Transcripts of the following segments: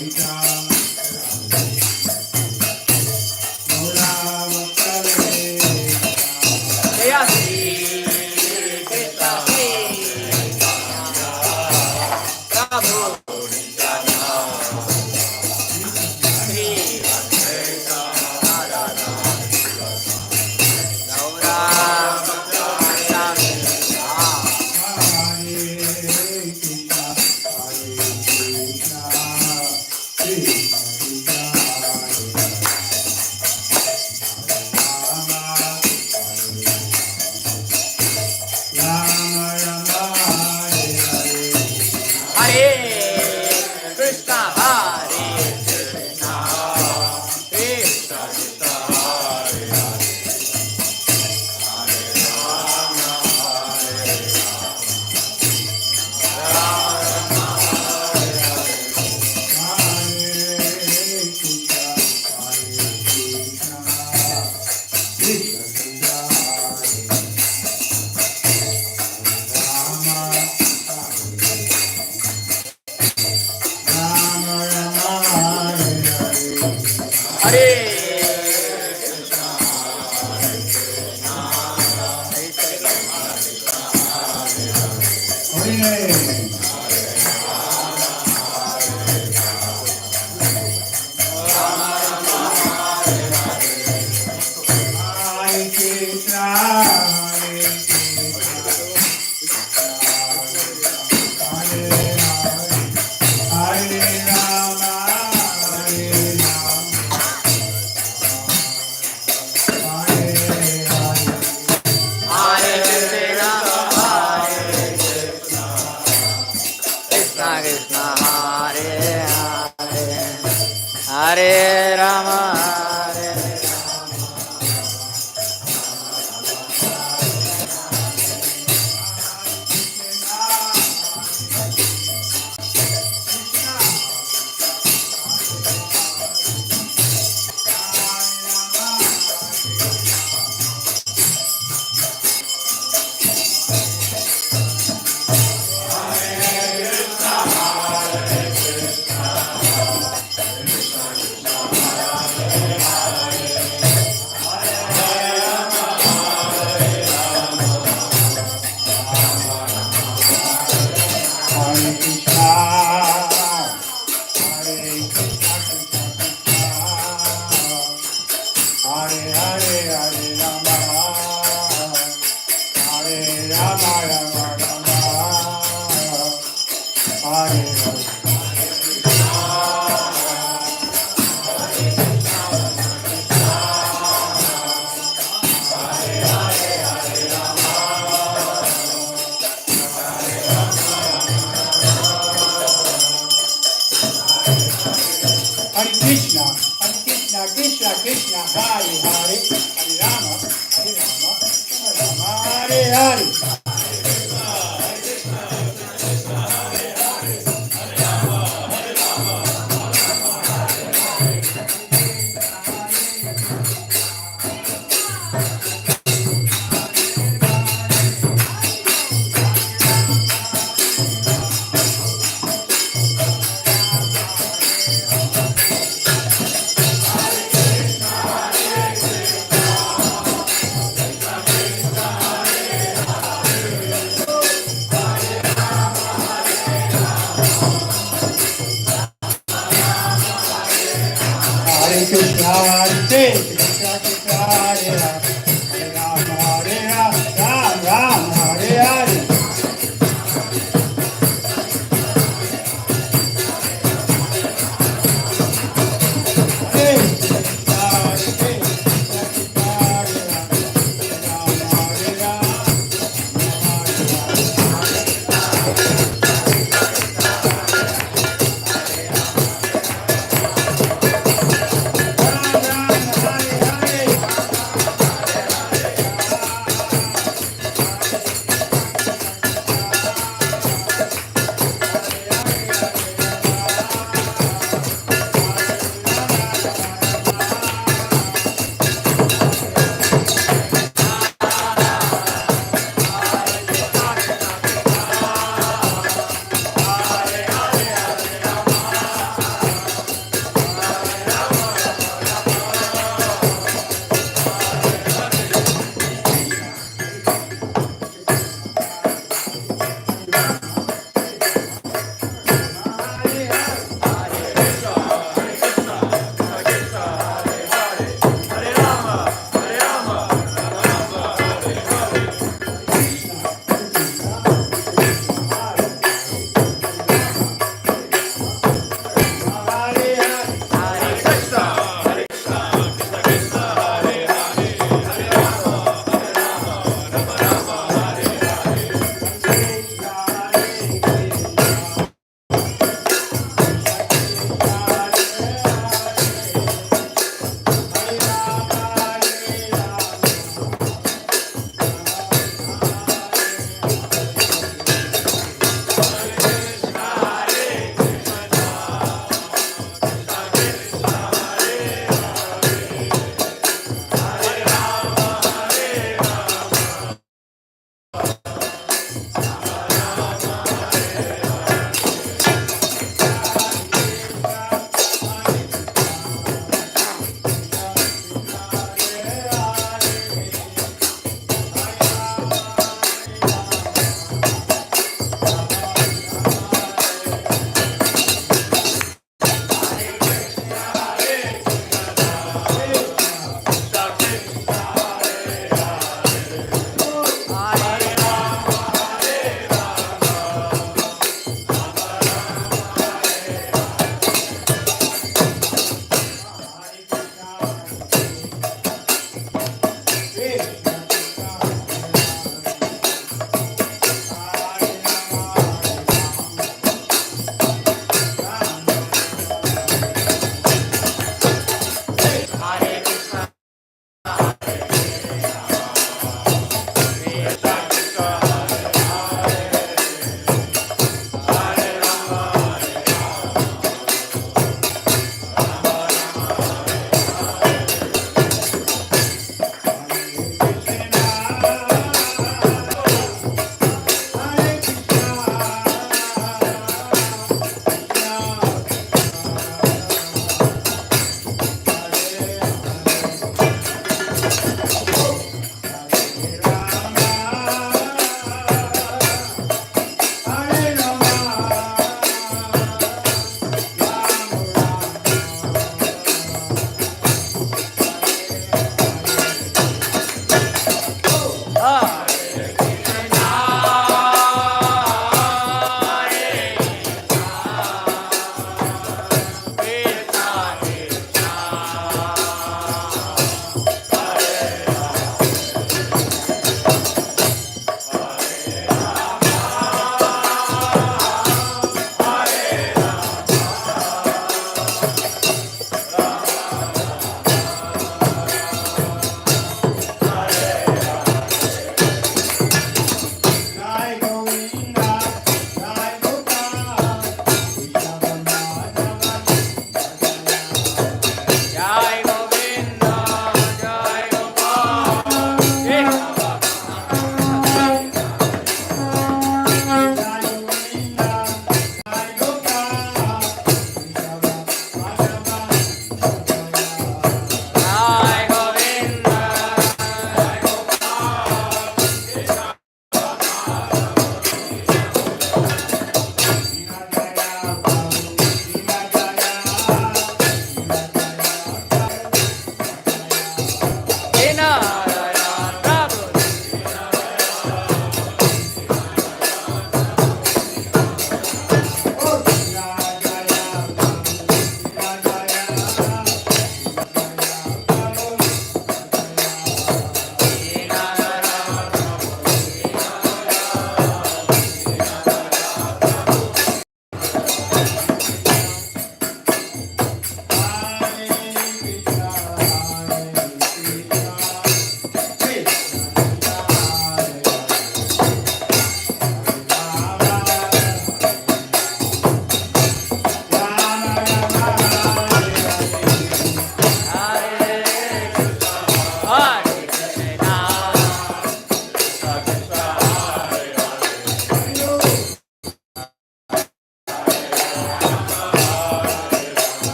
Ita Hare Rama,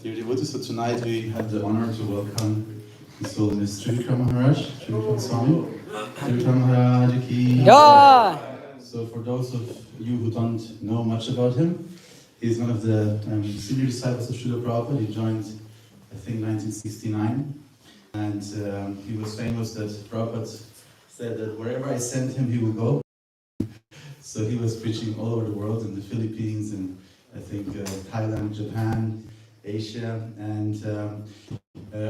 Dear devotees, so tonight we have the honor to welcome His Holiness Trivika Maharaj, Trivika Swami. Trivika Maharaj ki. Jai! So for those of you who don't know much about him, he's one of the senior disciples of Srila Prabhupada. He joined, I think, 1969. And he was famous that Prabhupada said that wherever I send him, he will go. So he was preaching all over the world, in the Philippines, and I think Thailand, Japan, Asia, and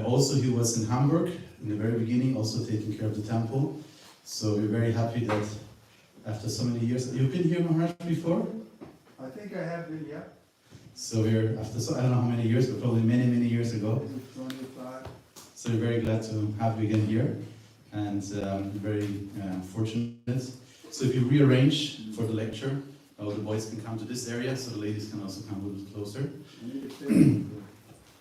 also he was in Hamburg in the very beginning, also taking care of the temple. So we're very happy that after so many years, you've been here, Maharaj, before? I think I have been, yeah. So we're after so I don't know how many years, but probably many, many years ago. 25. So we're very glad to have you again here, and very fortunate. So if you rearrange for the lecture, all the boys can come to this area, so the ladies can also come a little bit closer.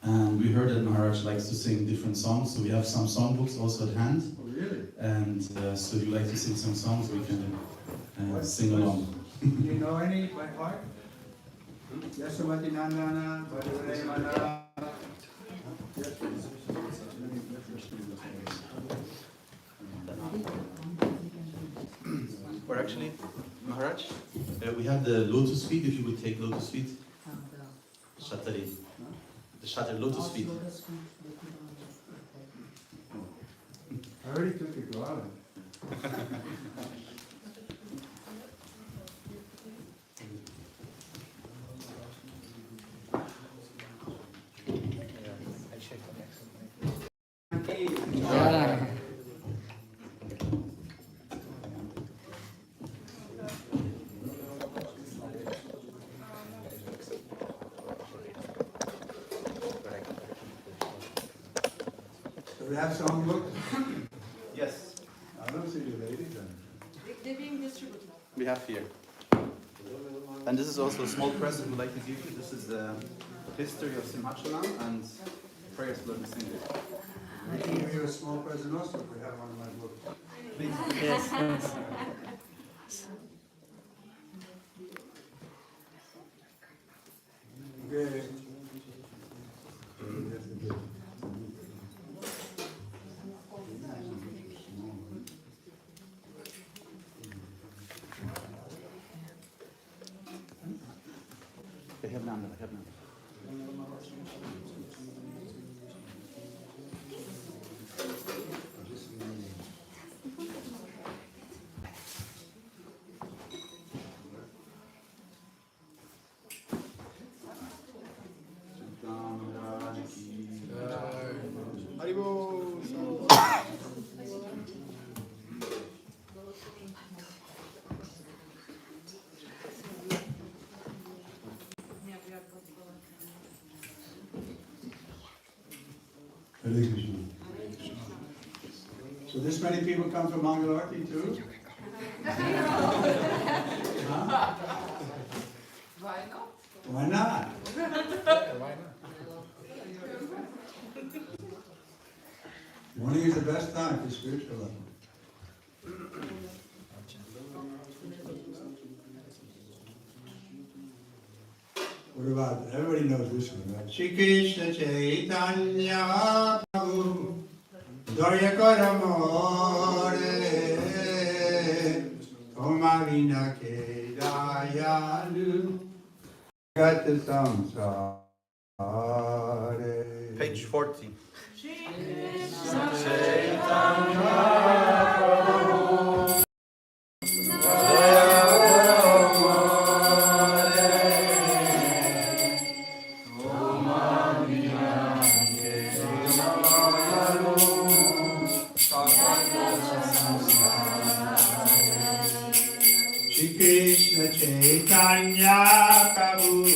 And we heard that Maharaj likes to sing different songs, so we have some songbooks also at hand. Oh, really? And so you like to sing some songs, we can sing along. Do you know any by heart? Yasomati Nandana, Bhadavare Mana. Or actually, Maharaj, we have the lotus feet, if you would take lotus feet. Shatari. The shatter lotus feet. I already took it, go out. We have songbook? Yes, I don't see the ladies then. They're being distributed. we have here. And this is also a small present we'd like to give you. This is the history of simhachalam and prayers for the singer. We can give you a small present also if we have one of my books. Please. Yes, yes. Okay. Ich habe eine andere, ich habe eine andere. Hare Krishna. So this many people come from Mangalarti too? Huh? Why not? Why not? Morning is the best time for spiritual level. What about, everybody knows this one, right? Shri Krishna Chaitanya Prabhu Daya Karamore Tomavina Ke Dayalu Gata Samsare. Page 40. Shri Krishna Chaitanya Prabhu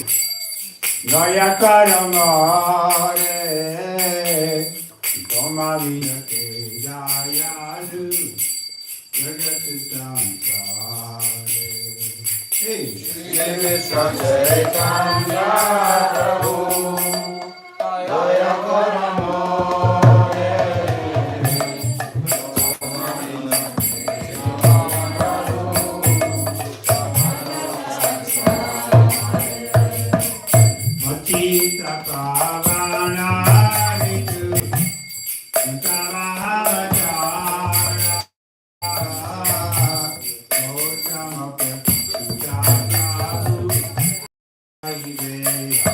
Daya Karamare Tomavina Ke Dayalu Jagata Samsare. Hey, Shri Krishna Chaitanya Prabhu Daya Karamare Matita Pavana Vitu Uttarahamachara Mochamapattutaru Aiveya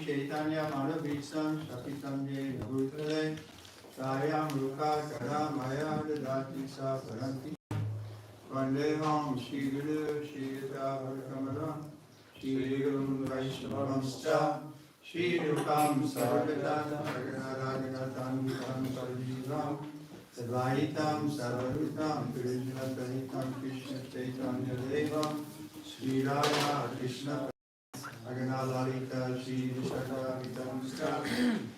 Chaitanya Manabhisam Shakitam Jena Bhutale Sayam Ruka Karamaya Dadati Sa Paranti Vandeham Shri Guru Shri Yata Kamaram Shri Guru Vaishnavamscha Shri Rukam Sarvadana Raganaraganatan Sarviram Sadvaitam Sarvadutam Krishna Tanitam Krishna Chaitanya Devam Shri Radha Krishna Aganalalita Shri Vishaka Vitamska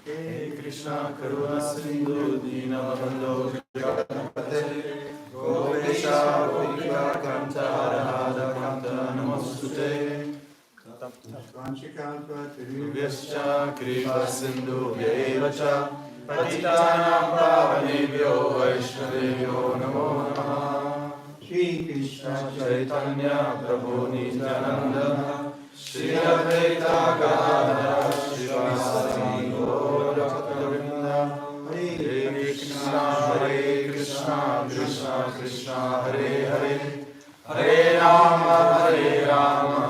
He Krishna Karuna Sindhu Dinabandho Jaganapate Gopesha Gopika Kanta Radha Kanta Namostute Vanchikalpa Tiruvyaschа Kripa Sindhu Vyevacha Patitanam Pavanebhyo Vaishnavebhyo Namo Namaha Shri Krishna Chaitanya Prabhu Nityananda Shri Advaita Gadadhara Srivasadi Gaura Bhakta-vrinda Hare Krishna Krishna Krishna Hare Hare Hare Rama Rama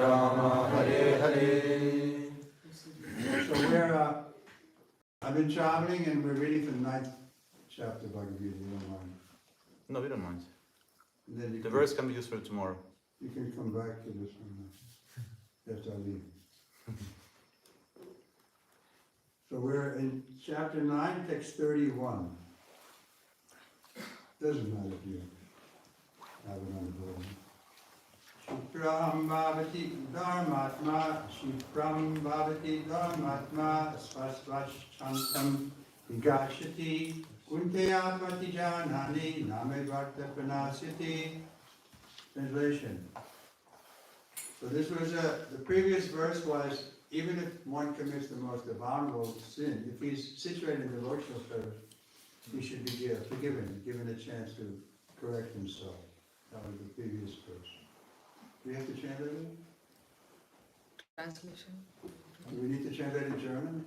Rama Hare Hare. So I've been traveling and we're reading from the 9th chapter of Bhagavad Gita. You don't mind? No, we don't mind. Then The verse can be used for tomorrow. You can come back to this one after I leave. So we're in chapter 9, text 31. Doesn't matter if you have it on the board. Shukram bhavati dharmatma, Shukram bhavati dharmatma, Svasvashchantam vigashati, Kunteyatmati janani, Namedvarta pranasiti. Translation. So this was the previous verse was, even if one commits the most abominable sin, if he's situated in devotional service, he should be forgiven, given a chance to correct himself. That was the previous verse. Do we have to translate it? Translation. Do we need to translate in German?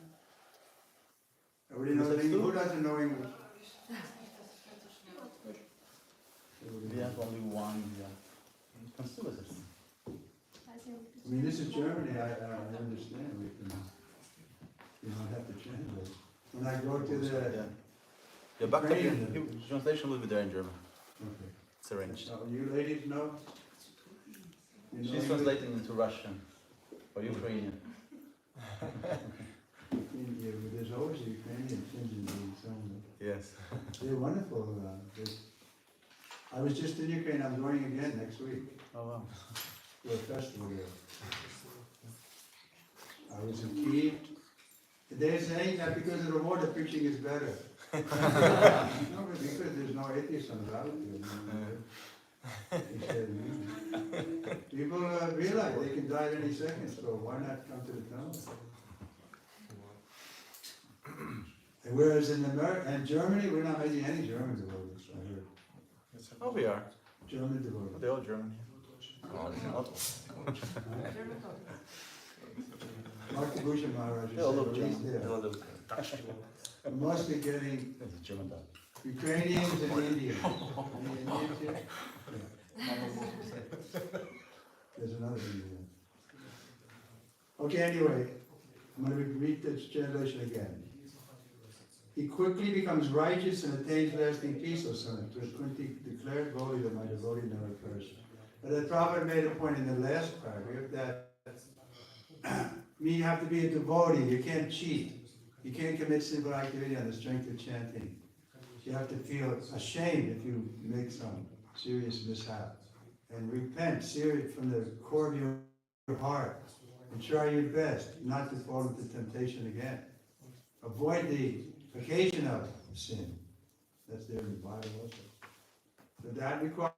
Everybody knows English? Who doesn't know English? We have only one, yeah. I mean, this is Germany, I understand, we don't have to translate. When I go to the... Yeah, back translation will be there in German. Okay. It's arranged. So you ladies know? You know She's English? translating into Russian or Ukrainian. There's always a Ukrainian tinge in somewhere. Yes. They're wonderful. I was just in Ukraine, I'm going again next week. Oh wow. To a festival there. I was in Kyiv. They're saying that because of the war, the preaching is better. No, but because there's no atheists on the battlefield. People realize they can die at any second, so why not come to the town? And whereas in America and Germany, we're not making any German devotees, I heard. Oh, we are. German devotees. They're all German. Mark the Bhushan Maharaj They all look said, German. he's They all there. look We must be getting German dog. Ukrainians and Indians. Any Indians here? Yeah. There's another Indian. Okay, anyway, I'm going to read this translation again. He quickly becomes righteous and attains lasting peace, O son. To Kunti declared boldly that my devotee never perishes. But the prophet made a point in the last paragraph that you have to be a devotee, you can't cheat. You can't commit sinful activity on the strength of chanting. You have to feel ashamed if you make some serious mishap. And repent serious from the core of your heart. And try your best not to fall into temptation again. Avoid the occasion of sin. That's there in the Bible also. So that requires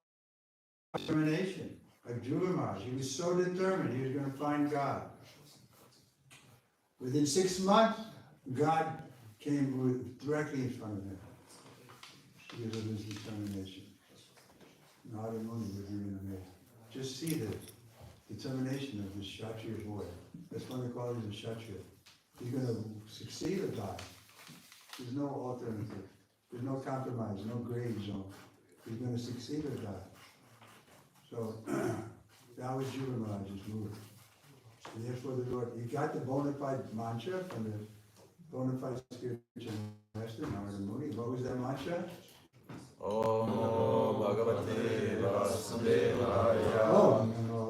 determination. Like Dhruva Maharaj, he was so determined he was going to find God. Within 6 months, God came directly in front of him because of his determination. Not only was he amazing. Just see this. determination of the Kshatriya's warrior. That's one of the qualities of Kshatriya. He's going to succeed or die. There's no alternative. There's no compromise, no gray zone. He's going to succeed or die. So that was Jiva Maharaj's move. And therefore the Lord, he got the bona fide mantra from the bona fide spiritual master, Narada Muni. What was that mantra? Om Namo Bhagavate Vasudevaya. Om Namo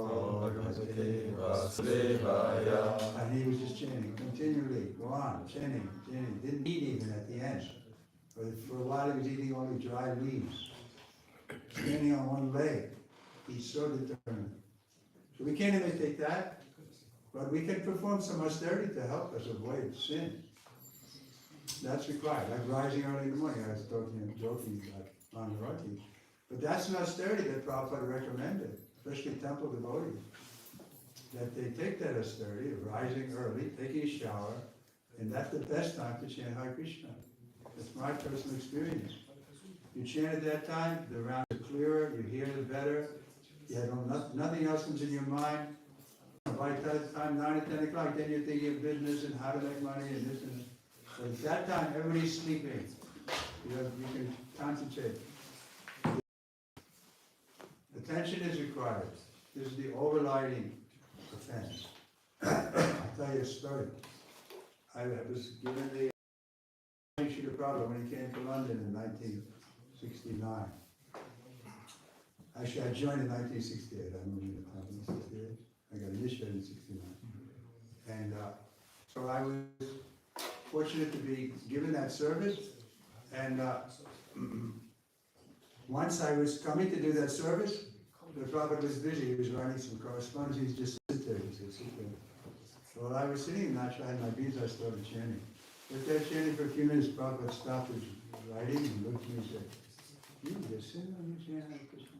Bhagavate Vasudevaya. And he was just chanting continually, go on, chanting. Didn't eat even at the end. But for a while he was eating only dry leaves. Standing on one leg. He's so determined. So we can't imitate that, but we can perform some austerity to help us avoid sin. That's required, like rising early in the morning. I was joking about Mandarati. But that's an austerity that Prabhupada recommended, especially temple devotees. That they take that austerity of rising early, taking a shower, and that's the best time to chant Hare Krishna. That's my personal experience. You chant at that time, the round is clearer, you hear it better, nothing else comes in your mind. By the time 9 or 10 o'clock, then you're thinking of business and how to make money and this and that. But at that time, everybody's sleeping. You can concentrate. Attention is required. This is the overriding offense. I'll tell you a story. I was given the Srila Prabhupada when he came to London in 1969. Actually, I joined in 1968. I moved in 1968. I got initiated in 69. And so I was fortunate to be given that service. And once I was coming to do that service, the Prabhupada was busy. He was writing some correspondence. He just sit there. He said, sit there. So while I was sitting, naturally, I had my beads, I started chanting. After chanting for a few minutes, Prabhupada stopped his writing and looked at me and said, you just sit on your chant Hare Krishna.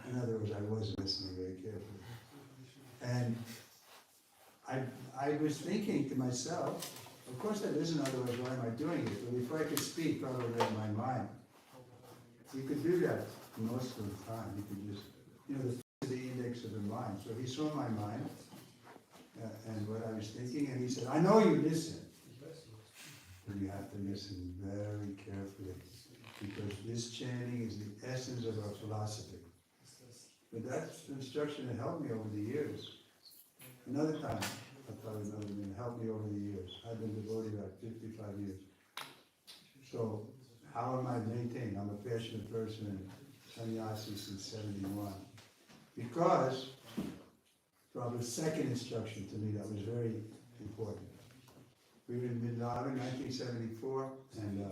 In other words, I wasn't listening very carefully. And I was thinking to myself, of course that isn't, otherwise why am I doing it? But before I could speak, probably read my mind. You could do that most of the time. You could just, the index of the mind. So he saw my mind and what I was thinking, and he said, I know you listen. But you have to listen very carefully, because this chanting is the essence of our philosophy. But that's the instruction that helped me over the years. Another time, I'll tell you another thing, helped me over the years. I've been devotee about 55 years. So, how am I maintained? I'm a passionate person and sannyasi since 71. Because, Prabhupada's second instruction to me that was very important. We were in Vrindavan in 1974, and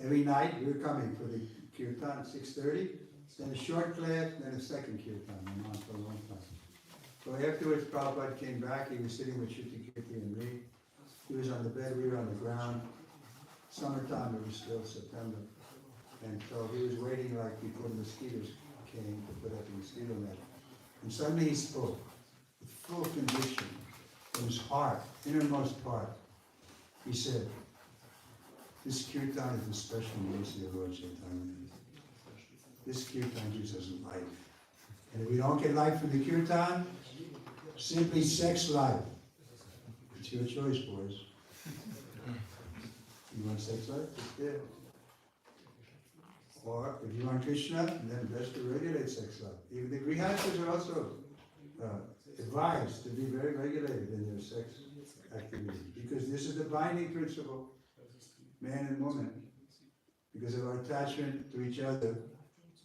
every night we were coming for the Kirtan at 6:30, then a short class, then a second Kirtan, went on for a long time. So afterwards, Prabhupada came back. He was sitting with Shruti Kirti and me. He was on the bed, we were on the ground. Summertime, it was still September. And so he was waiting like before the mosquitoes came to put up the mosquito net. And suddenly he spoke with full conviction from his heart, innermost part. He said, this Kirtan is the special mercy of Lord Chaitanya. This Kirtan gives us life. And if we don't get life from the Kirtan, simply sex life. It's your choice, boys. You want sex life? It's there. Or if you want Krishna, then best to regulate sex life. Even the grihasthas are also advised to be very regulated in their sex activity, because this is the binding principle, man and woman. Because of our attachment to each other,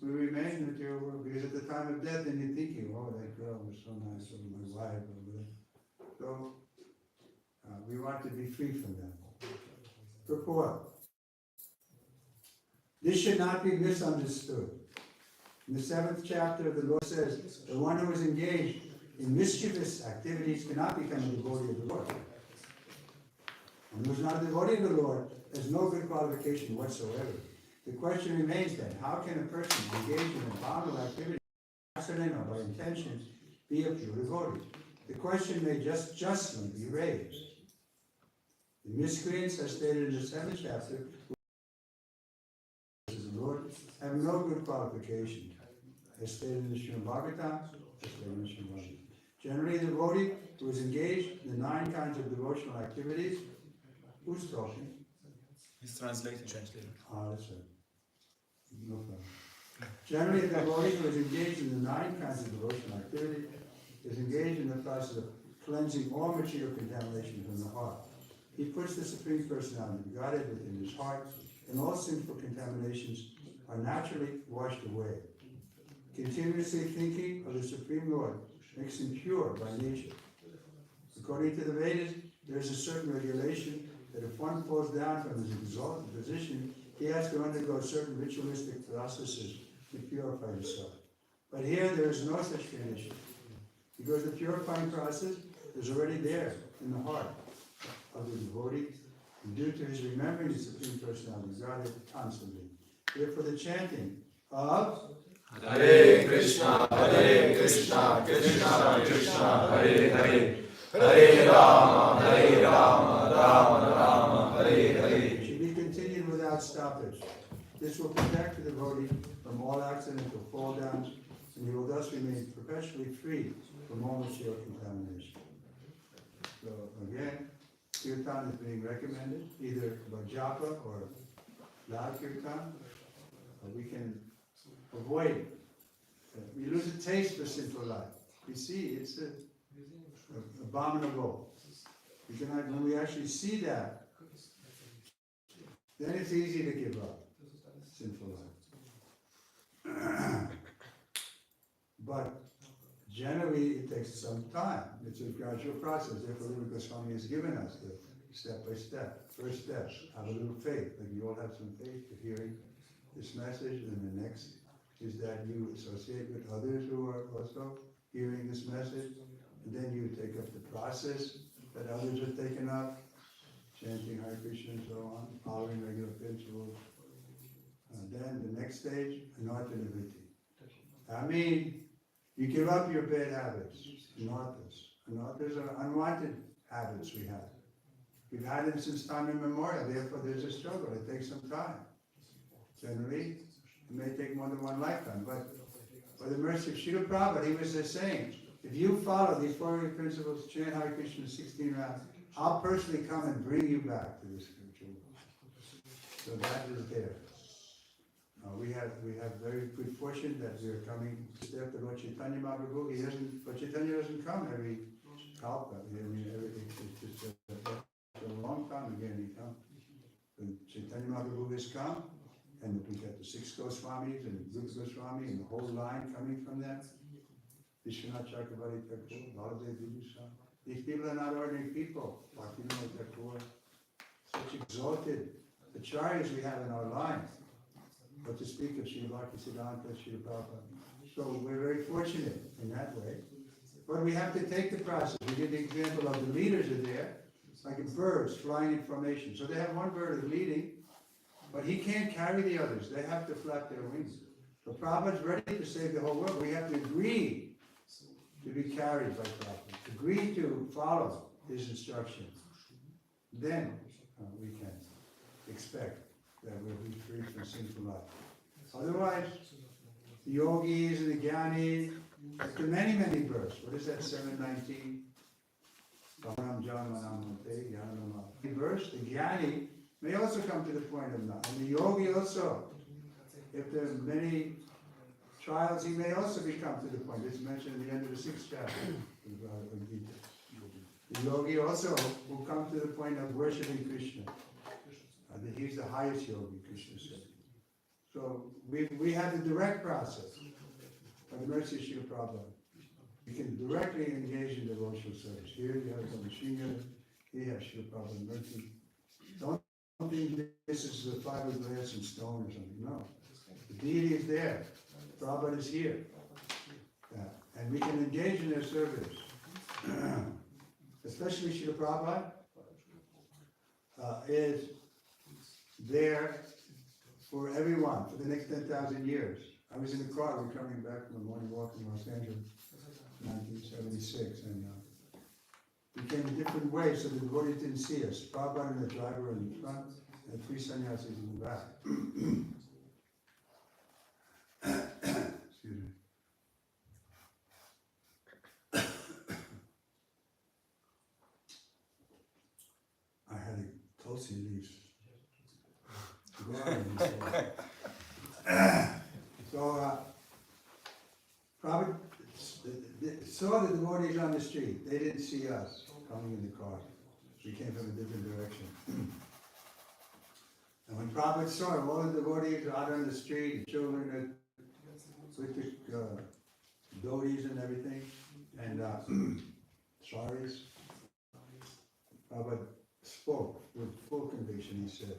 we remain in the material world. Because at the time of death, then you're thinking, oh, that girl was so nice, or my wife, or whatever. So we want to be free from them. Purport. This should not be misunderstood. In the 7th chapter, the Lord says, the one who is engaged in mischievous activities cannot become a devotee of the Lord. And who is not a devotee of the Lord has no good qualification whatsoever. The question remains then, how can a person engaged in abominable activity, accident or by intention, be a pure devotee? The question may justly be raised. The miscreants, as stated in the 7th chapter, the Lord have no good qualification. as stated in the Srimad Bhagavatam, as stated in the Srimad Bhagavatam. Generally, the devotee who is engaged in the 9 kinds of devotional activities, who's talking? He's translating. That's right. No problem. Generally, the devotee who is engaged in the 9 kinds of devotional activity is engaged in the process of cleansing all material contamination from the heart. He puts the Supreme Personality of Godhead within his heart, and all sinful contaminations are naturally washed away. Continuously thinking of the Supreme Lord makes him pure by nature. According to the Vedas, there is a certain regulation that if one falls down from his exalted position, he has to undergo certain ritualistic processes to purify himself. But here there is no such condition, because the purifying process is already there in the heart of the devotee, due to his remembering the Supreme Personality of Godhead constantly. Therefore, the chanting of Hare Krishna, Krishna Krishna, Hare Hare, Hare Rama, Rama Rama, Hare Hare should be continued without stoppage. This will protect the devotee from all accidental fall downs, and he will thus remain perpetually free from all material contamination. So again, Kirtan is being recommended, either by japa or loud Kirtan. We can avoid, we lose a taste for sinful life. You see, it's abominable. When we actually see that, then it's easy to give up sinful life. But generally, it takes some time. It's a gradual process. Therefore, Rupa Goswami has given us the step by step. First step, have a little faith. Like you all have some faith for hearing this message. And the next is that you associate with others who are also hearing this message. And then you take up the process that others have taken up, chanting Hare Krishna and so on, following regular principles. And then the next stage, anartha-nivritti. I mean, you give up your bad habits, anarthas. Anarthas are unwanted habits we have. We've had them since time immemorial, therefore there's a struggle. It takes some time. Generally, it may take more than one lifetime, but by the mercy of Srila Prabhupada, he was just saying, if you follow these 4 principles, chant Hare Krishna 16 rounds, I'll personally come and bring you back to this spiritual world. So that is there. We have very good fortune that we are coming step to Lord Chaitanya Mahaprabhu. Lord Chaitanya doesn't come every kalpa. I mean, it's just a long time again he comes. And Chaitanya Mahaprabhu has come, and we got the 6 Goswamis and Rupa Goswami and the whole line coming from them. Vishwanath Chakravarti Thakur, Baladev Vibhushan. These people are not ordinary people. Bhaktivinoda Thakur, such exalted acharyas we have in our line. But to speak of Srila Bhaktisiddhanta, Srila Prabhupada. So we're very fortunate in that way. But we have to take the process. We give the example of the leaders are there, like birds flying in formation. So they have one bird is leading, but he can't carry the others. They have to flap their wings. So Prabhupada's ready to save the whole world. We have to agree to be carried by Prabhupada. Agree to follow his instructions. Then we can expect that we'll be free from sinful life. Otherwise, the yogis and the jnanis, after many, many births, what is that, 719? The verse, the jnani may also come to the point of not. And the yogi also, if there are many trials, he may also become to the point. It's mentioned at the end of the 6th chapter of Gita. The yogi also will come to the point of worshipping Krishna. He's the highest yogi, Krishna said. So we have the direct process by the mercy of Srila Prabhupada. You can directly engage in devotional service. Here you have the machine, here you have Srila Prabhupada mercy. Don't think this is the fiberglass and stone or something. No. The deity is there. Prabhupada is here. And we can engage in their service. Especially Srila Prabhupada is there for everyone for the next 10,000 years. I was in the car, we were coming back from a morning walk in Los Angeles, 1976, and we came in different ways so the devotees didn't see us. Prabhupada and the driver in the front, and 3 sannyasis in the back. Excuse me. smokes, he leaves. Go on, he so, Prabhupada saw the devotees on the street. They didn't see us coming in the car. We came from a different direction. And when Prabhupada saw all the devotees out on the street, the children with the dhotis and everything, and saris, Prabhupada spoke with full conviction. He said,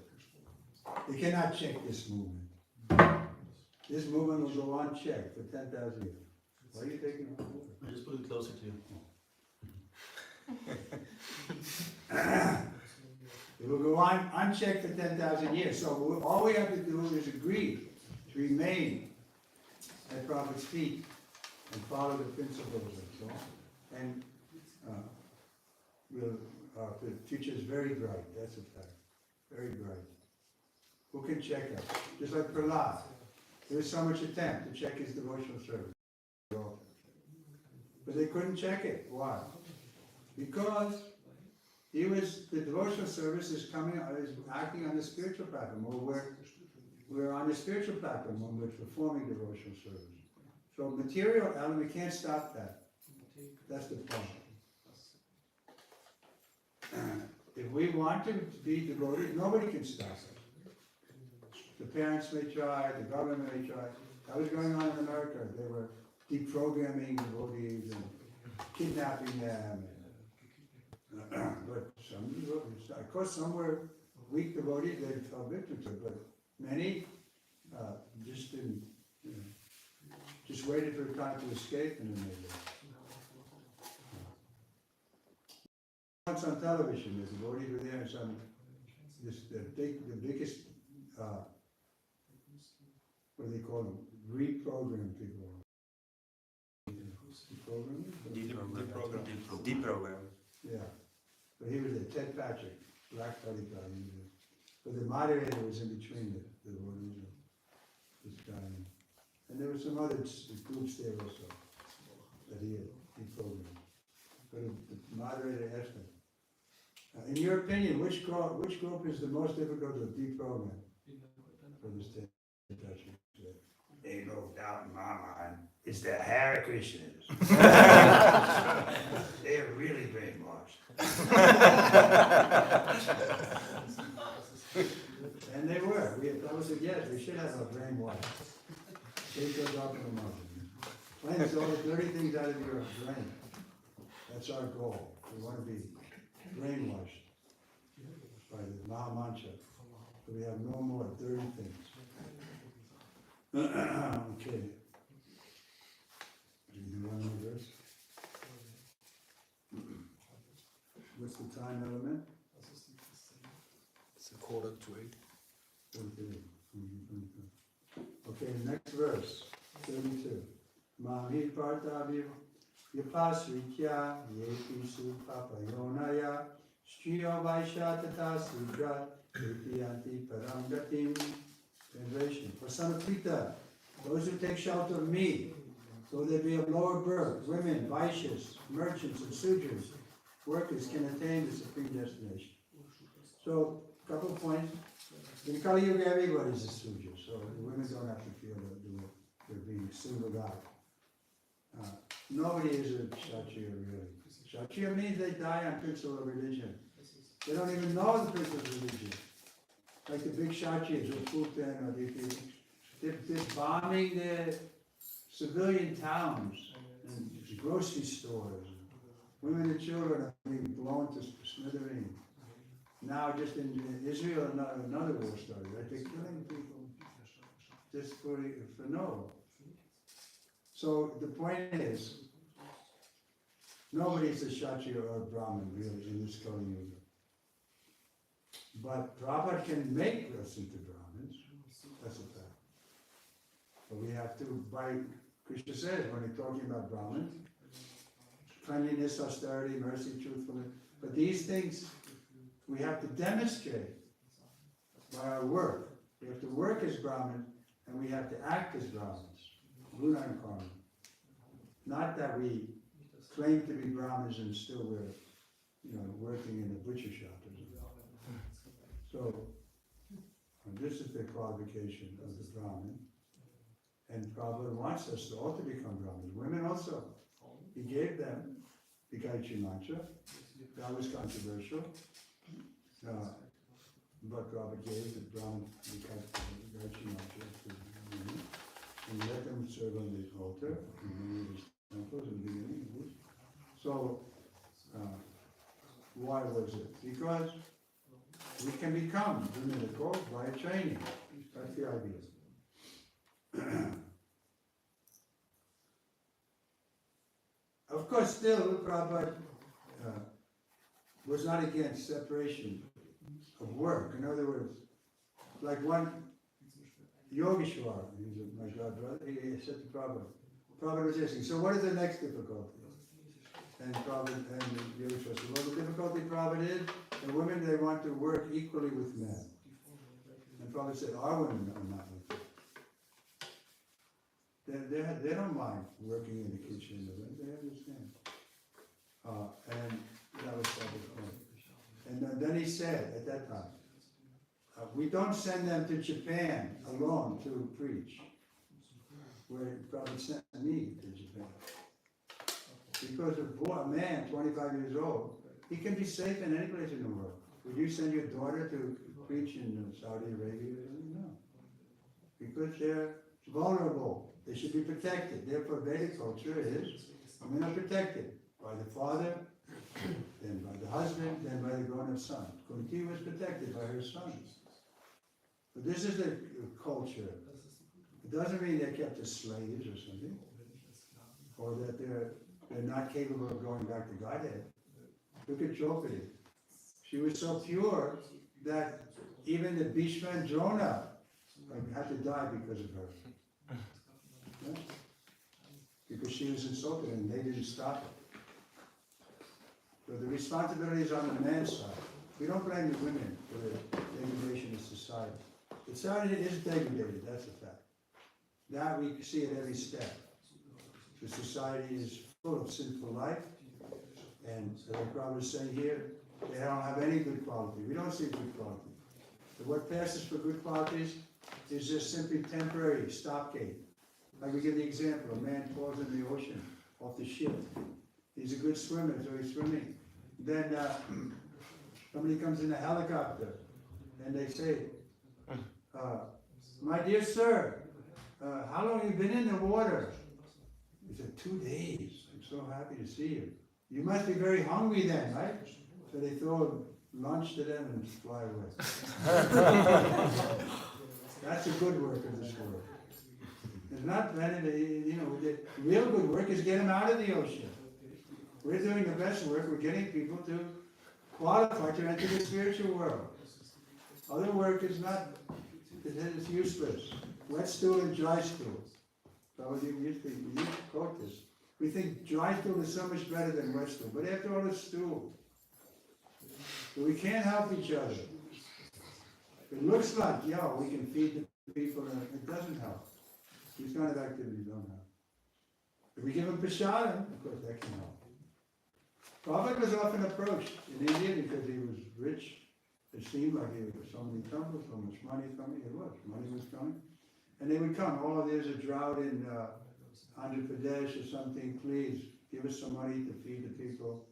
"You cannot check this movement. This movement will go unchecked for 10,000 years." Why are you taking it over? I just put it closer to you. It will go on unchecked for 10,000 years. So all we have to do is agree to remain at Prabhupada's feet and follow the principles and so on. And the future is very bright, that's a fact. Very bright. Who can check us? Just like Prahlad. There was so much attempt to check his devotional service. But they couldn't check it. Why? Because the devotional service is acting on the spiritual platform, or we're on the spiritual platform when we're performing devotional service. So material element can't stop that. That's the point. If we want to be devoted, nobody can stop us. The parents may try, the government may try. That was going on in America. They were deprogramming devotees and kidnapping them. But some, of course, some were weak devotees, they fell victim to it, but many just didn't, just waited for time to escape and then they did. Once on television, the devotees were there and the biggest, what do they call them? Reprogram people. Deprogram. Yeah. But he was a Ted Patrick, black buddy guy. But the moderator was in between the devotees and this guy. And there were some other groups there also that he had deprogrammed. But the moderator asked him, in your opinion, which group is the most difficult to deprogram for this Ted Patrick? Ain't no doubt in my mind, it's the Hare Krishnas. They're really brainwashed. And they were. I was like, yes, we should have a brainwash. Take those up in the mountain. Cleanse all the dirty things out of your brain. That's our goal. We want to be brainwashed by the Maha Mantra. So we have no more dirty things. Okay. Do you want to know this? What's the time element? It's 7:45. Okay, next verse, 32. Mami partavir yapasritya yepi supapayonaya striyo vaisha tata sudra yepiyanti parangatim. Translation. Prasanapita, those who take shelter of me, though they be of lower birth, women, vaishyas, merchants, and sudras, workers can attain the supreme destination. So, a couple of points. In Kali Yuga, everybody's a sudra, so the women don't have to feel that they're being singled out. Nobody is a Kshatriya really. Kshatriya means they die on principle of religion. They don't even know the principle of religion. Like the big Kshatriyas or Putin or they're bombing the civilian towns and grocery stores. Women and children are being blown to smithereens. Now just in Israel, another war started, right? They're killing people just for no. So the point is, nobody's a Kshatriya or a Brahmin really in this Kali Yuga. But Prabhupada can make us into Brahmins, that's a fact. But we have to, Krishna says, when he's talking about Brahmins, cleanliness, austerity, mercy, truthfulness. But these things we have to demonstrate by our work. We have to work as Brahmins and we have to act as Brahmins. Guna and Karma. Not that we claim to be Brahmins and still we're working in the butcher shop. So, this is the qualification of the Brahmin. And Prabhupada wants us all to become Brahmins. Women also. He gave them the Gayatri mantra. That was controversial. But Prabhupada gave the Brahmin the Gayatri mantra to women. And let them serve on the altar in many of his temples in the beginning. So, why was it? Because we can become Brahminical by training. That's the idea. Of course, still, Prabhupada was not against separation of work. In other words, like one Yogeshwar, he's my god brother, he said to Prabhupada was asking, so what is the next difficulty? And Prabhupada and Yogeshwar said, well, the difficulty, Prabhupada, is the women, they want to work equally with men. And Prabhupada said, our women are not like that. They don't mind working in the kitchen, they understand. And that was Prabhupada's point. And then he said at that time, we don't send them to Japan alone to preach, where Prabhupada sent me to Japan. Because a man, 25 years old, he can be safe in any place in the world. Would you send your daughter to preach in Saudi Arabia? No. Because they're vulnerable. They should be protected. Therefore, Vedic culture is women are protected by the father, then by the husband, then by the grown-up son. Kunti was protected by her sons. But this is the culture. It doesn't mean they're kept as slaves or something, or that they're not capable of going back to Godhead. Look at Draupadi. She was so pure that even the Bhishma and Drona had to die because of her. Yeah? Because she was insulted and they didn't stop it. So the responsibility is on the man's side. We don't blame the women for the degradation of society. Society is degraded, that's a fact. That we see at every step. The society is full of sinful life, and like Prabhupada was saying here, they don't have any good quality. We don't see good quality. But what passes for good qualities is just simply temporary stopgate. Like we give the example, a man falls in the ocean off the ship. He's a good swimmer, so he's swimming. Then somebody comes in a helicopter, and they say, my dear sir, how long have you been in the water? He said, 2 days. I'm so happy to see you. You must be very hungry then, right? So they throw lunch to them and fly away. That's the good work of this world. It's not that, the real good work is get them out of the ocean. We're doing the best work. We're getting people to qualify to enter the spiritual world. Other work is not, it's useless. Wet stool and dry stool. So you used to quote this. We think dry stool is so much better than wet stool, but after all, it's stool. So we can't help each other. It looks like, we can feed the people, and it doesn't help. These kind of activities don't help. If we give them prasadam, of course that can help. Prabhupada was often approached in India because he was rich. It seemed like he was so many temples, so much money coming. It was. Money was coming. And they would come, there's a drought in Andhra Pradesh or something, please give us some money to feed the people.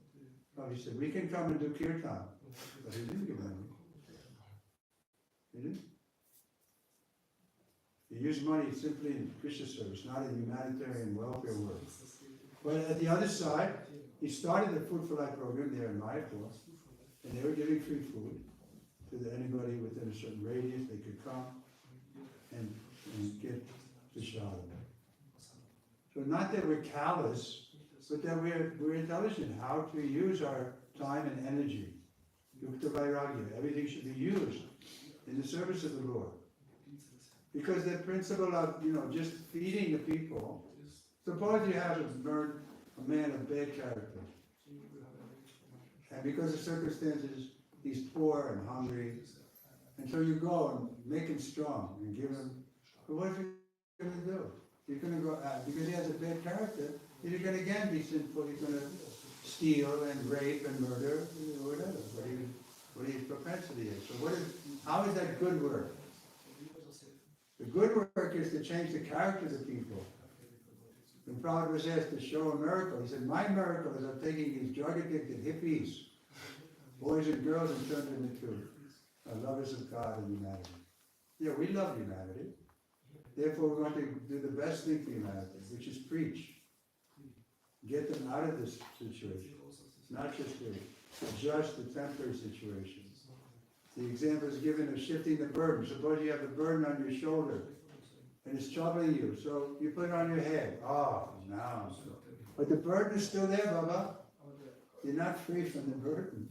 He said, we can come and do kirtan. But he didn't give money. He didn't. He used money simply in Krishna service, not in humanitarian welfare work. But at the other side, he started the Food for Life program there in Mayapur, and they were giving free food to anybody within a certain radius. They could come and get prasadam. So not that we're callous, but that we're intelligent how to use our time and energy. Yukta Vairagya, everything should be used in the service of the Lord. Because the principle of, just feeding the people, suppose you have a man of bad character, and because of circumstances, he's poor and hungry, and so you go and make him strong and give him, but what are you going to do? You're going to go, because he has a bad character, he's going to again be sinful, he's going to steal and rape and murder, whatever. what his propensity is. So how is that good work? The good work is to change the character of the people. When Prabhupada was asked to show a miracle, he said, my miracle is I'm taking these drug-addicted hippies, boys and girls, and turning them into lovers of God and humanity. Yeah, we love humanity. Therefore, we're going to do the best thing for humanity, which is preach. Get them out of this situation. Not just to adjust the temporary situation. The example is given of shifting the burden. Suppose you have the burden on your shoulder and it's troubling you, so you put it on your head. Oh, now I'm so. But the burden is still there, Baba. You're not free from the burden.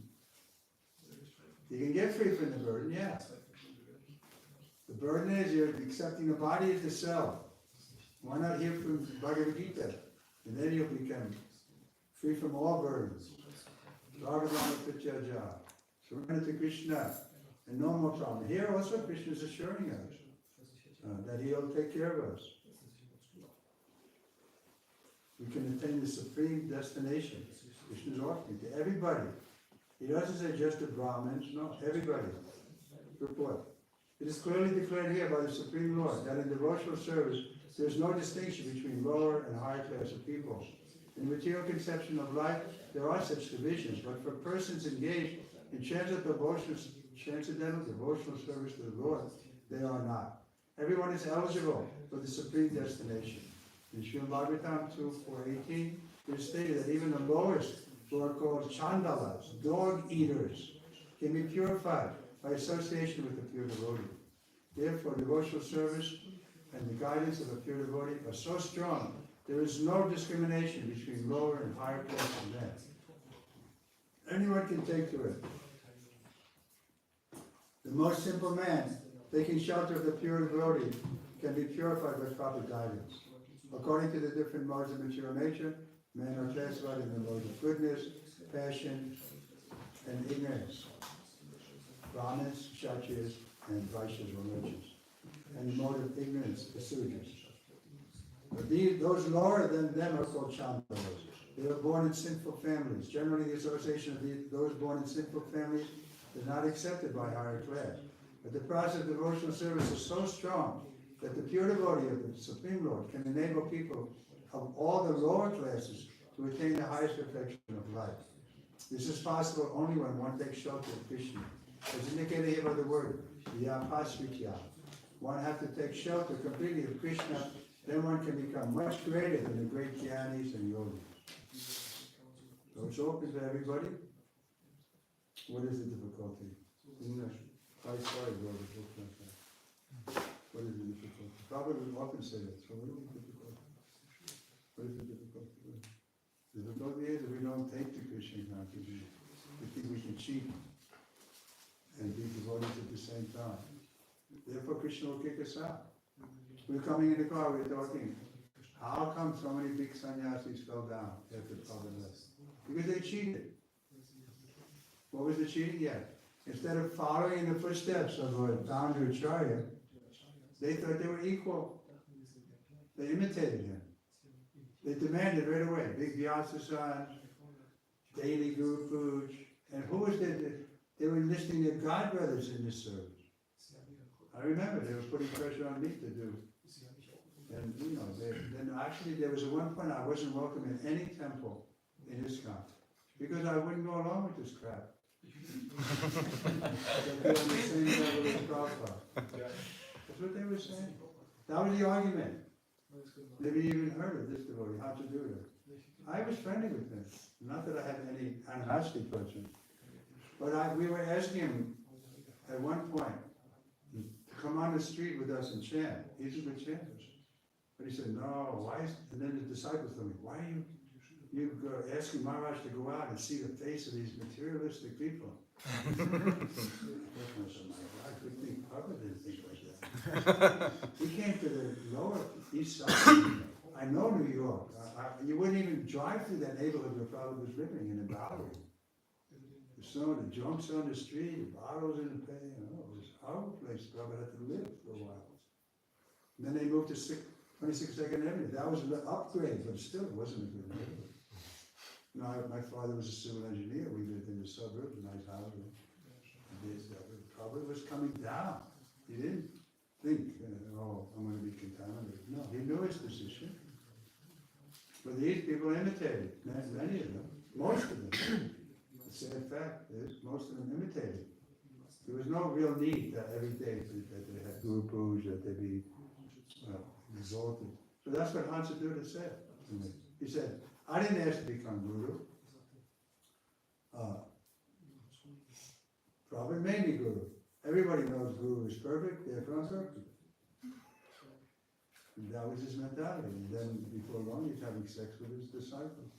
You can get free from the burden, yeah. The burden is you're accepting the body as the self. Why not hear from Bhagavad Gita? And then you'll become free from all burdens. Surrender to Krishna, and no more problem. Here also Krishna is assuring us that He'll take care of us. We can attain the supreme destination. Krishna is offering to everybody. He doesn't say just to Brahmins, no, everybody. Report. It is clearly declared here by the Supreme Lord that in devotional service there is no distinction between lower and higher class of people. In the material conception of life, there are such divisions, but for persons engaged in transcendental devotional service to the Lord, they are not. Everyone is eligible for the supreme destination. In Srimad Bhagavatam 2:4-18, it is stated that even the lowest, who are called chandalas, dog eaters, can be purified by association with the pure devotee. Therefore, devotional service and the guidance of a pure devotee are so strong, there is no discrimination between lower and higher class of men. Anyone can take to it. The most simple man, taking shelter of the pure devotee, can be purified by proper guidance. According to the different modes of material nature, men are classified in the modes of goodness, passion, and ignorance. Brahmins, Kshatriyas, and Vaishyas or merchants. And the mode of ignorance, the Sudras. But those lower than them are called chandalas. They are born in sinful families. Generally, the association of those born in sinful families is not accepted by higher class. But the process of devotional service is so strong that the pure devotee of the Supreme Lord can enable people of all the lower classes to attain the highest perfection of life. This is possible only when one takes shelter of Krishna. As indicated here by the word, vyapasritya. One has to take shelter completely of Krishna, then one can become much greater than the great jnanis and yogis. So it's open to everybody. What is the difficulty? I started wrote a book like that. What is the difficulty? Probably we often say that. So what is the difficulty? What is the difficulty? The difficulty is that we don't take the Krishna consciousness. We think we can cheat and be devotees at the same time. Therefore Krishna will kick us out. We were coming in the car, we were talking. How come so many big sannyasis fell down after Prabhupada left? Because they cheated. What was the cheating? Yeah. Instead of following in the footsteps of a founder Acharya, they thought they were equal. They imitated him. They demanded right away, big Vyasa-san, daily Guru Puj, and who was there? They were enlisting their god brothers in this service. I remember they were putting pressure on me to do. And you know, then actually there was at one point I wasn't welcome in any temple in ISKCON because I wouldn't go along with this crap. They're on the same level as Prabhupada. That's what they were saying. That was the argument. Maybe you even heard of this devotee, how to do it. I was friendly with him. Not that I had any animosity towards him. But we were asking him at one point to come on the street with us and chant. He's a good chanter. But he said, no, why is, and then the disciples told me, why are you asking Maharaj to go out and see the face of these materialistic people? I could think, Prabhupada didn't think like that. We came to the lower east side. I know New York. You wouldn't even drive through that neighborhood where Prabhupada was living in the Bowery. The snow, the junks on the street, the bottles in the pay, you know, it was a horrible place. Prabhupada had to live for a while. And then they moved to 26th Avenue. That was an upgrade, but still it wasn't a good neighborhood. You know, my father was a civil engineer. We lived in the suburbs, a nice house. Prabhupada was coming down. He didn't think, oh, I'm going to be contaminated. No, he knew his position. But these people imitated, many of them, most of them. The sad fact is, most of them imitated. There was no real need that every day that they had guru puja, that they be exalted. So that's what Hansadutta said to me. He said, I didn't ask to become guru. Prabhupada made me guru. Everybody knows guru is perfect, therefore I'm perfect. And that was his mentality. And then before long he's having sex with his disciples.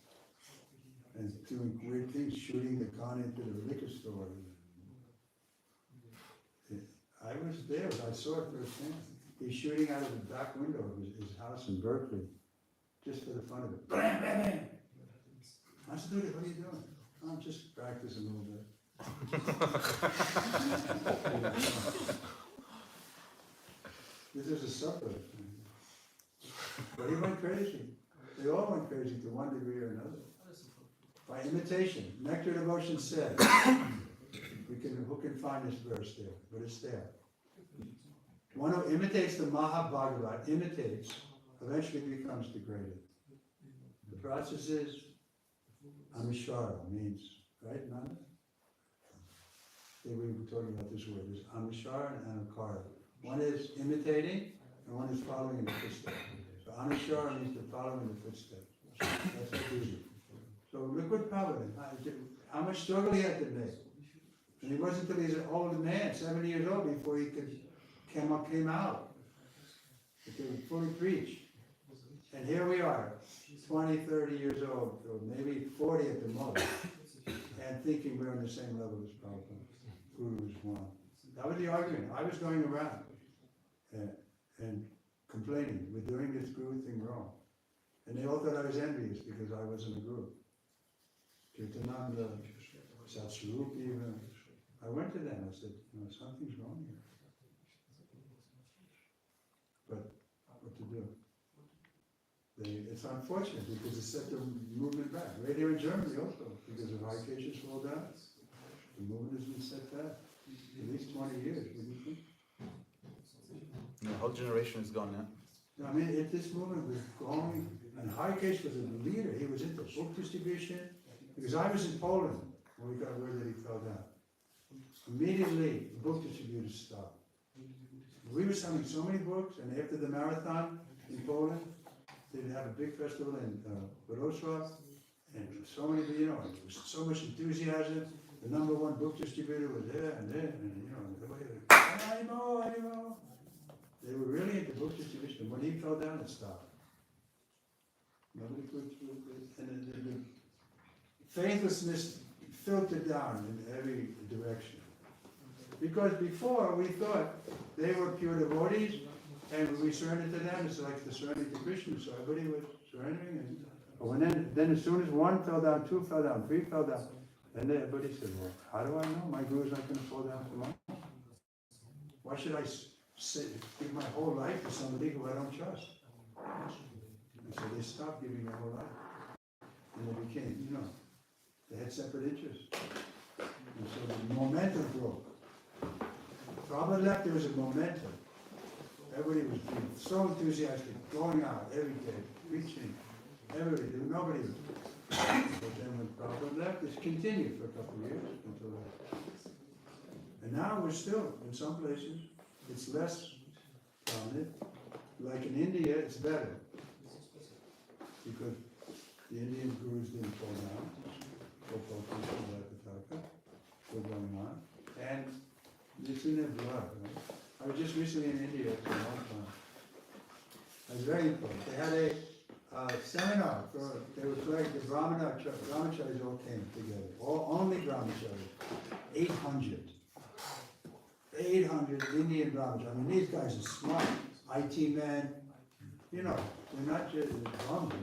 And doing weird things, shooting the con into the liquor store. I was there, I saw it firsthand. He's shooting out of the back window of his house in Berkeley, just for the fun of it. Bam, bam, bam. I said, dude, what are you doing? I'm just practicing a little bit. This is a suburb. But he went crazy. They all went crazy to one degree or another. By imitation. Nectar Devotion said, who can find this verse there? But it's there. One who imitates the Mahabhagavat, eventually becomes degraded. The process is Amishvara, means, right, Nanda? We were talking about this word. There's Amishvara and Anukara. One is imitating, and one is following in the footsteps. So Amishvara means to follow in the footsteps. That's the duty. So look what Prabhupada, how much struggle he had to make. And he wasn't until he was an old man, 70 years old, before he came out. He could fully preach. And here we are, 20, 30 years old, or maybe 40 at the most, and thinking we're on the same level as Prabhupada. Guru is one. That was the argument. I was going around and complaining, we're doing this guru thing wrong. And they all thought I was envious because I wasn't a guru. Kirtan&Lecture, Satsvarup even. I went to them, I said, something's wrong here. But what to do? It's unfortunate because it set the movement back. Right here in Germany also, because of Hare fall down. The movement has been set back at least 20 years, wouldn't you think? The whole generation is gone now. I mean, if this movement was going, and Hare was a leader, he was into book distribution, because I was in Poland when we got word that he fell down. Immediately, book distributors stopped. We were selling so many books, and after the marathon in Poland, they'd have a big festival in Wrocław, and so many, there was so much enthusiasm. The #1 book distributor was there, and anymore. They were really into book distribution. When he fell down, it stopped. Nobody could, and the faithlessness filtered down in every direction. Because before we thought they were pure devotees, and when we surrendered to them, it's like the surrender to Krishna. So everybody was surrendering, and then as soon as one fell down, two fell down, three fell down, then everybody said, "Well, how do I know my guru's not going to fall down tomorrow? Why should I give my whole life to somebody who I don't trust?" And so they stopped giving their whole life, and they became, they had separate interests, and so the momentum broke. Prabhupada left, there was a momentum. Everybody was being so enthusiastic, going out every day, preaching, everybody, nobody was. But then when Prabhupada left, it's continued for a couple of years until that. And now we're still, in some places, it's less prominent. Like in India, it's better. Because the Indian gurus didn't fall down. Still going on. And it's in their blood, right? I was just recently in India for a long time. It was very important. They had a seminar they were collecting the brahmacharis all came together. Only brahmacharis. 800 Indian brahmacharis. I mean, these guys are smart. IT men. They're not just bums.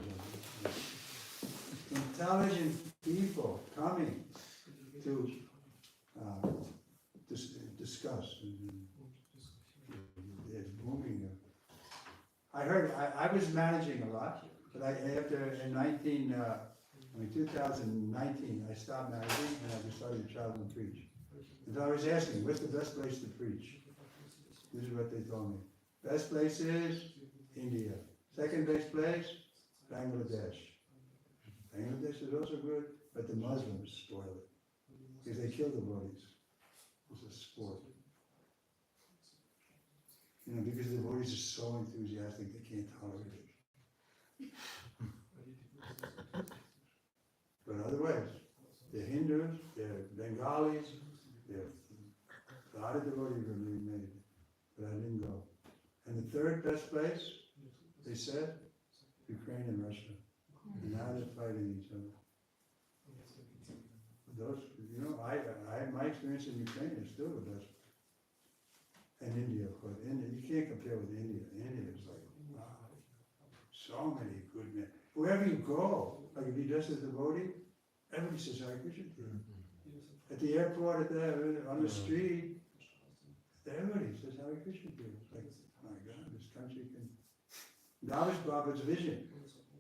Intelligent people coming to discuss. It's booming. I heard, I was managing a lot, but in 2019, I stopped managing and I just started to travel and preach. And so I was asking, what's the best place to preach? This is what they told me. Best place is India. Second best place, Bangladesh. Bangladesh is also good, but the Muslims spoil it. Because they kill the devotees. It's a sport. You know, because the devotees are so enthusiastic, they can't tolerate it. But otherwise, they're Hindus, they're Bengalis, they're a lot of devotees are being made, but I didn't go. And the third best place, they said, Ukraine and Russia. And now they're fighting each other. Those, you know, my experience in Ukraine is still the best. And India, of course. India, you can't compare with India. India is like, wow, so many good men. Wherever you go, like if you just as a devotee, everybody says Hare Krishna to you. At the airport, on the street, everybody says Hare Krishna to you. It's like, my God, this country can. That was Baba's vision.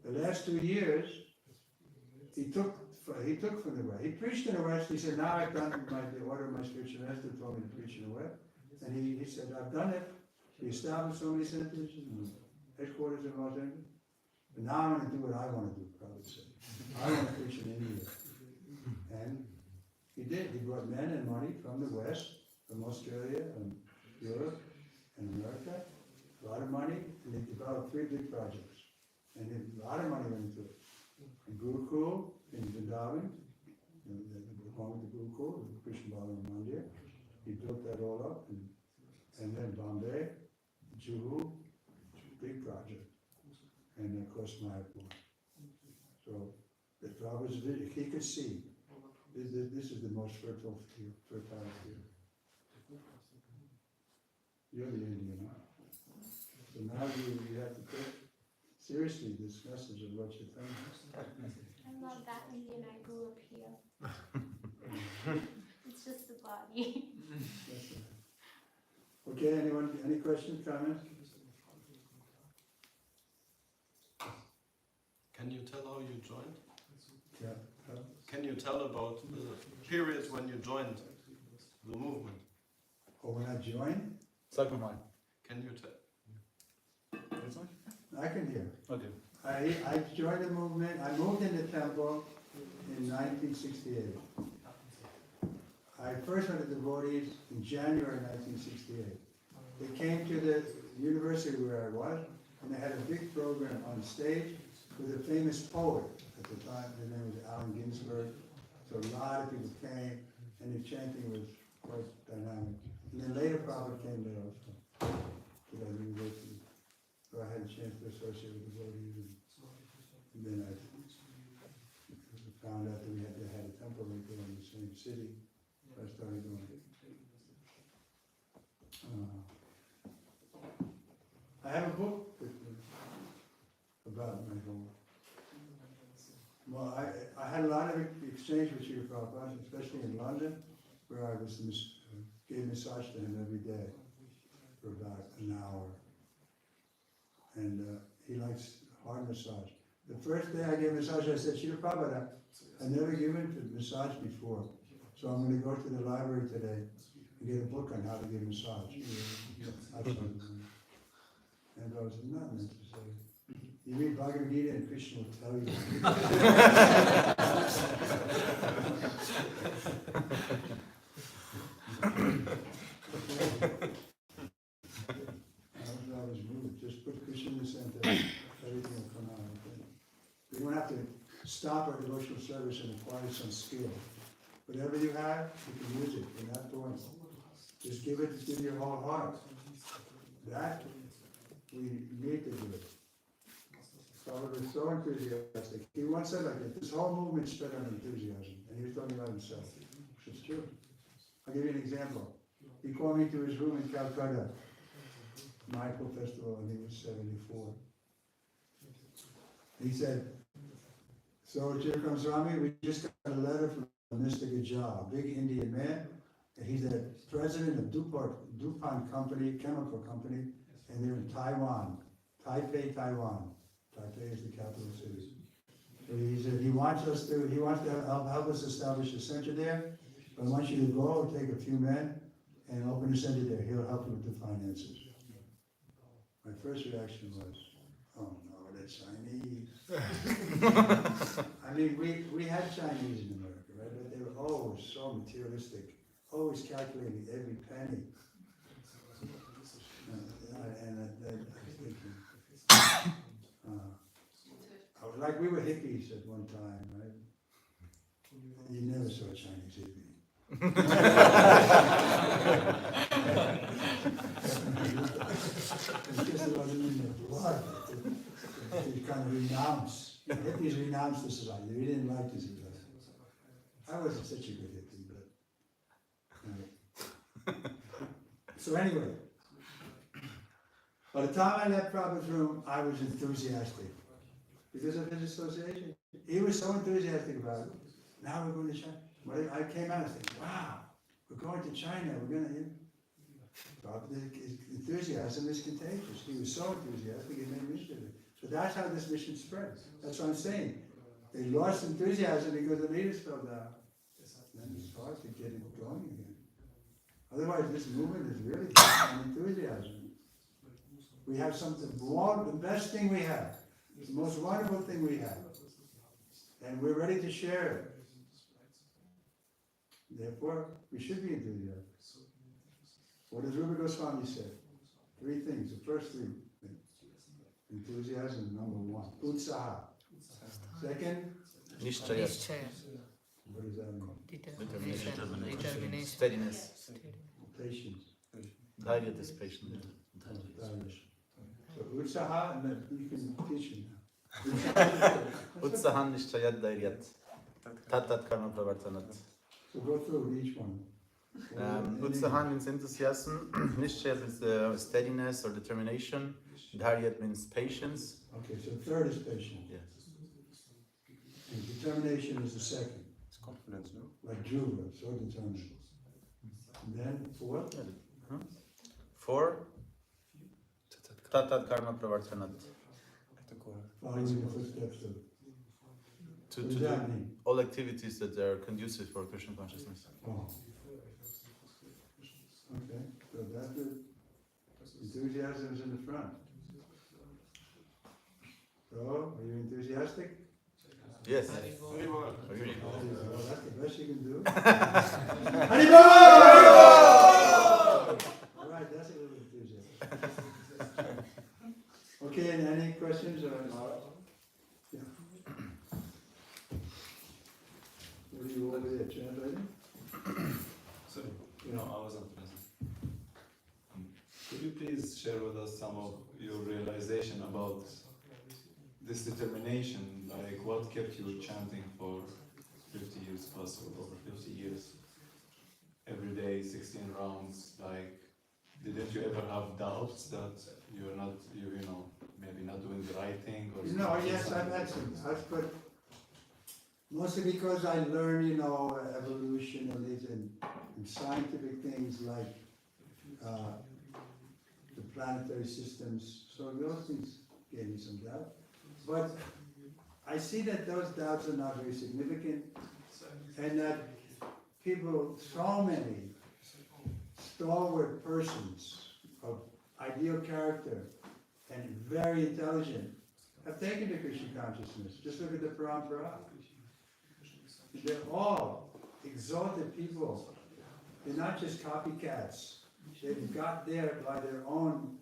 The last 2 years, he took from the West. He preached in the West. He said, now I've done the order of my spiritual master told me to preach in the West. And he said, I've done it. He established so many centers and headquarters in Los Angeles. But now I'm going to do what I want to do, probably said. I want to preach in India. And he did. He brought men and money from the West, from Australia and Europe and America. A lot of money. And they developed 3 big projects. And a lot of money went into it. In Gurukul, in Vrindavan, along with the Gurukul, the Krishna Balaram Mandir. He built that all up, and then Bombay, Juhu, big project, and of course Mayapur. So the Prabhupada's vision, he could see, this is the most fertile field. You're the Indian, huh? So now you have to take seriously this message of what you're thinking. I'm not that Indian, I grew up here. It's just the body. Okay, anyone, any questions, comments? Can you tell how you joined? Yeah. Can you tell about the period when you joined the movement? Or when I joined, Sag mir mal. Can you tell? I can hear. Okay. I joined the movement, I moved into temple in 1968. I first met the devotees in January 1968. They came to the university where I was, and they had a big program on stage with a famous poet at the time. His name was Allen Ginsberg. So a lot of people came, and the chanting was quite dynamic. And then later Prabhupada came there also to that university. So I had a chance to associate with the devotees, and then I found out that we had a temple right there in the same city. So I started doing it. I have a book about my whole. Well, I had a lot of exchange with Srila Prabhupada, especially in London, where I was gave massage to him every day for about an hour. And he likes hard massage. The first day I gave massage, I said, Srila Prabhupada, I've never given massage before, so I'm going to go to the library today and get a book on how to give massage. And I was not necessary. You read Bhagavad Gita and Krishna will tell you. I was moved. Just put Krishna in the center. Everything will come out. Okay? You don't have to stop our devotional service and acquire some skill. Whatever you have, you can use it in that point. Just give your whole heart. That we need to do it. Prabhupada was so enthusiastic. He once said like this whole movement spread on enthusiasm, and he was talking about himself. It's true. I'll give you an example. He called me to his room in Calcutta, Michael Festival, and he was 74. He said, so Chirkam Swami, we just got a letter from Mr. Gajal, a big Indian man. He's the president of DuPont company, chemical company, and they're in Taiwan, Taipei, Taiwan. Taipei is the capital city. So he said he wants to help us establish a center there, But I want you to go, take a few men, and open a center there. He'll help you with the finances. My first reaction was, oh no, the Chinese. I mean, we had Chinese in America, right? But they were always so materialistic, always calculating every penny. And I was thinking, like we were hippies at one time, right? You never saw a Chinese hippie. It's just it wasn't in their blood. They kind of renounce. Hippies renounce the society. They didn't like this society. I wasn't such a good hippie, but so anyway, by the time I left Prabhupada's room, I was enthusiastic because of his association. He was so enthusiastic about it. Now we're going to China. When I came out, I said, wow, we're going to China. We're going to. His enthusiasm is contagious. He was so enthusiastic, he made mission of it. So that's how this mission spread. That's what I'm saying. They lost enthusiasm because the leaders fell down. Then it's hard to get it going again. Otherwise, this movement is really based on enthusiasm. We have something, the best thing we have, the most wonderful thing we have, and we're ready to share it. Therefore, we should be enthusiastic. What does Rupa Goswami say? 3 things. The first 3 things. Enthusiasm, number 1. Utsaha. Second, Nishchaya. what does that mean? Determination. Steadiness. Patience. Dhairya is patient. So Utsaha, and then you can teach me now. Utsahan Nishchayat Dhairyat. Tat Karma Pravartanat. So go through each one. Utsahan means enthusiasm. Nishchayat is steadiness or determination. Dharyat means patience. Okay, so third is patience. Yes. And determination is the second. It's confidence, no? Like Dhruva, so determined. And then fourth? 4. Tat Karma Pravartanat. Following the footsteps of. To What does do that mean? all activities that are conducive for Krishna consciousness. Oh. Okay, so that's it. Enthusiasm is in the front. So, are you enthusiastic? Yes. Well, that's the best you can do. Haribol! All right, that's a little enthusiasm. Okay, and any questions or? Yeah. What are you over there translating? So, I wasn't present. Could you please share with us some of your realization about this determination, like what kept you chanting for 50 years plus or over 50 years? Every day, 16 rounds, like, didn't you ever have doubts that you're not, maybe not doing the right thing or something? No, yes, I've had some doubts, but mostly because I learned, evolution and scientific things like the planetary systems. So those things gave me some doubt. But I see that those doubts are not very significant, and that people, so many stalwart persons of ideal character and very intelligent, have taken to Krishna consciousness. Just look at the parampara. They're all exalted people. They're not just copycats. They've got there by their own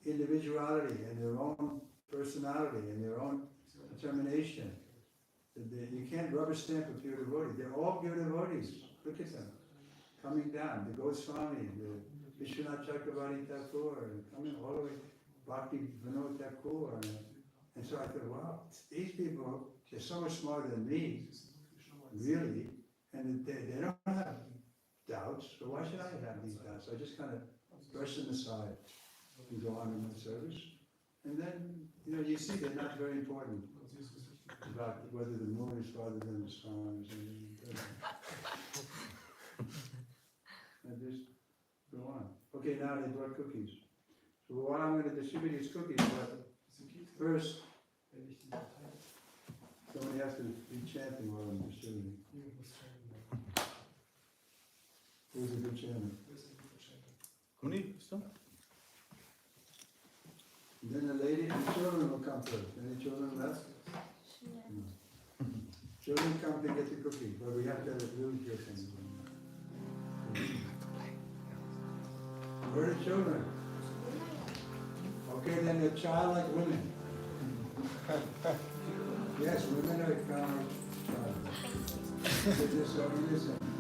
individuality and their own personality and their own determination. You can't rubber stamp a pure devotee. They're all pure devotees. Look at them. Coming down. The Goswami, the Vishwanath Chakravarti Thakur, coming all the way, Bhakti Vinod Thakur. And so I thought, wow, these people, they're so much smarter than me, really, and they don't have doubts, so why should I have these doubts? I just kind of brush them aside and go on in my service. And then, you see they're not very important about whether the moon is farther than the stars. And just go on. Okay, now they brought cookies. So what I'm going to distribute is cookies, but first, somebody has to be chanting while I'm distributing. new chairman. How many still? Then the lady and the children will come first. Any children left? Yeah. Children come to get the cookie, but we have to have a blue chicken. Where are the children? Okay, then the childlike women. Yes, women are kind of child. They're just so innocent.